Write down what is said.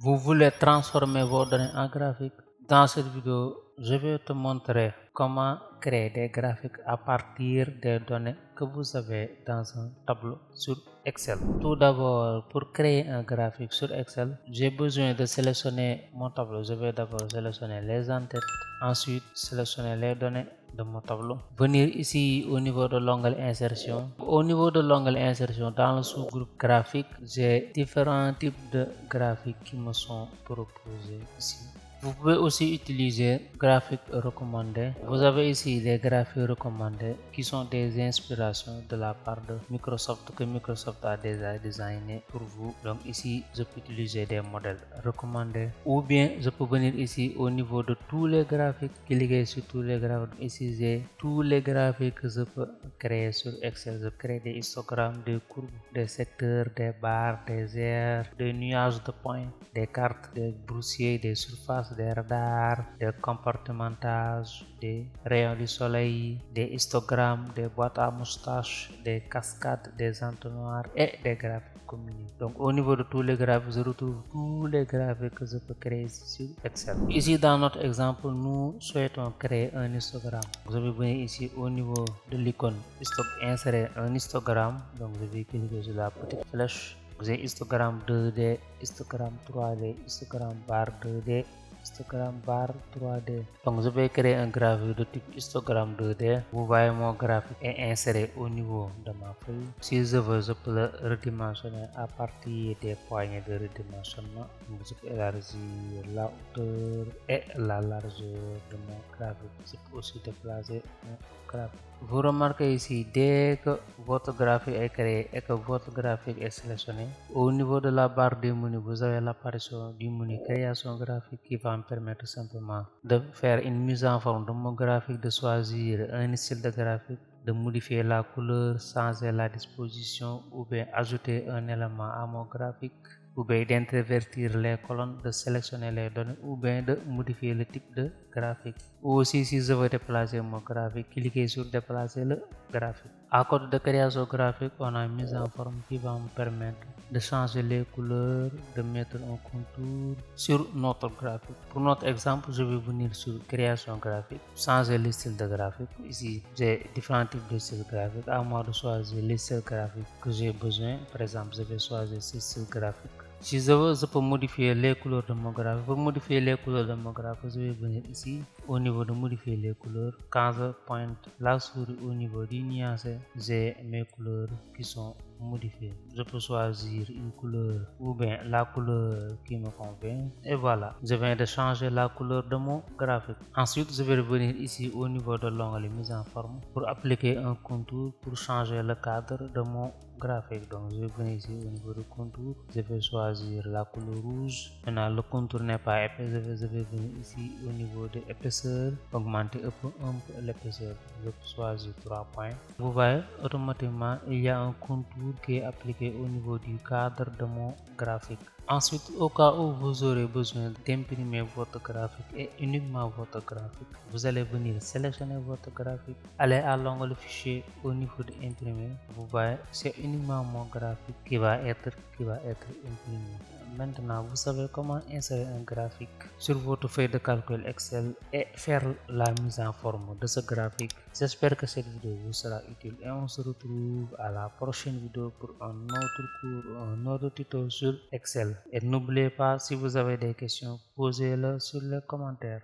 Vous voulez transformer vos données en graphique? Dans cette vidéo, je vais te montrer comment créer des graphiques à partir des données que vous avez dans un tableau sur Excel. Tout d'abord, pour créer un graphique sur Excel, j'ai besoin de sélectionner mon tableau. Je vais d'abord sélectionner les entêtes, ensuite sélectionner les données de mon tableau. Venir ici au niveau de l'onglet insertion. Au niveau de l'onglet insertion, dans le sous-groupe graphique, j'ai différents types de graphiques qui me sont proposés ici. Vous pouvez aussi utiliser graphiques recommandés. Vous avez ici des graphiques recommandés qui sont des inspirations de la part de Microsoft que Microsoft a déjà designé pour vous. Donc ici, je peux utiliser des modèles recommandés ou bien je peux venir ici au niveau de tous les graphiques, cliquer sur tous les graphiques. Ici, j'ai tous les graphiques que je peux créer sur Excel. Je crée des histogrammes, des courbes, des secteurs, des barres, des aires, des nuages de points, des cartes, des broussiers, des surfaces, des radars, des compartimentages, des rayons du soleil, des histogrammes, des boîtes à moustaches, des cascades, des entonnoirs et des graphiques combinés. Donc au niveau de tous les graphiques, je retrouve tous les graphiques que je peux créer sur Excel. Ici dans notre exemple, nous souhaitons créer un histogramme. Je vais venir ici au niveau de l'icône insérer un histogramme. Donc je vais cliquer sur la petite flèche. J'ai histogramme 2D, histogramme 3D, histogramme barre 2D, histogramme barre 3D. Donc je vais créer un graphique de type histogramme 2D. Vous voyez mon graphique est inséré au niveau de ma feuille. Si je veux, je peux le redimensionner à partir des poignées de redimensionnement. Donc je peux élargir la hauteur et la largeur de mon graphique. Je peux aussi déplacer mon graphique. Vous remarquez ici, dès que votre graphique est créé et que votre graphique est sélectionné, au niveau de la barre du menu, vous avez l'apparition du menu création graphique qui va me permettre simplement de faire une mise en forme de mon graphique, de choisir un style de graphique, de modifier la couleur, changer la disposition ou bien ajouter un élément à mon graphique, ou bien d'intervertir les colonnes, de sélectionner les données ou bien de modifier le type de graphique. Ou aussi si je veux déplacer mon graphique, cliquez sur déplacer le graphique. À côté de création graphique, on a une mise en forme qui va me permettre de changer les couleurs, de mettre un contour sur notre graphique. Pour notre exemple, je vais venir sur création graphique, changer le style de graphique. Ici, j'ai différents types de styles graphiques. À moi de choisir les styles graphiques que j'ai besoin. Par exemple, je vais choisir ce style graphique. Si je veux, je peux modifier les couleurs de mon graphique. Pour modifier les couleurs de mon graphique, je vais venir ici au niveau de modifier les couleurs. Quand je pointe la souris au niveau du nuancé, j'ai mes couleurs qui sont modifiées. Je peux choisir une couleur ou bien la couleur qui me convient. Et voilà, je viens de changer la couleur de mon graphique. Ensuite, je vais revenir ici au niveau de l'onglet mise en forme pour appliquer un contour pour changer le cadre de mon graphique. Donc je vais venir ici au niveau du contour, je vais choisir la couleur rouge. Maintenant le contour n'est pas épais, je vais venir ici au niveau de l'épaisseur, augmenter un peu l'épaisseur. Je vais choisir 3 points. Vous voyez, automatiquement il y a un contour qui est appliqué au niveau du cadre de mon graphique. Ensuite, au cas où vous aurez besoin d'imprimer votre graphique et uniquement votre graphique, vous allez venir sélectionner votre graphique, aller à l'onglet fichier au niveau de imprimer. Vous voyez, c'est uniquement mon graphique qui va être imprimé. Maintenant, vous savez comment insérer un graphique sur votre feuille de calcul Excel et faire la mise en forme de ce graphique. J'espère que cette vidéo vous sera utile et on se retrouve à la prochaine vidéo pour un autre cours, un autre tuto sur Excel. Et n'oubliez pas, si vous avez des questions, posez-les sur les commentaires.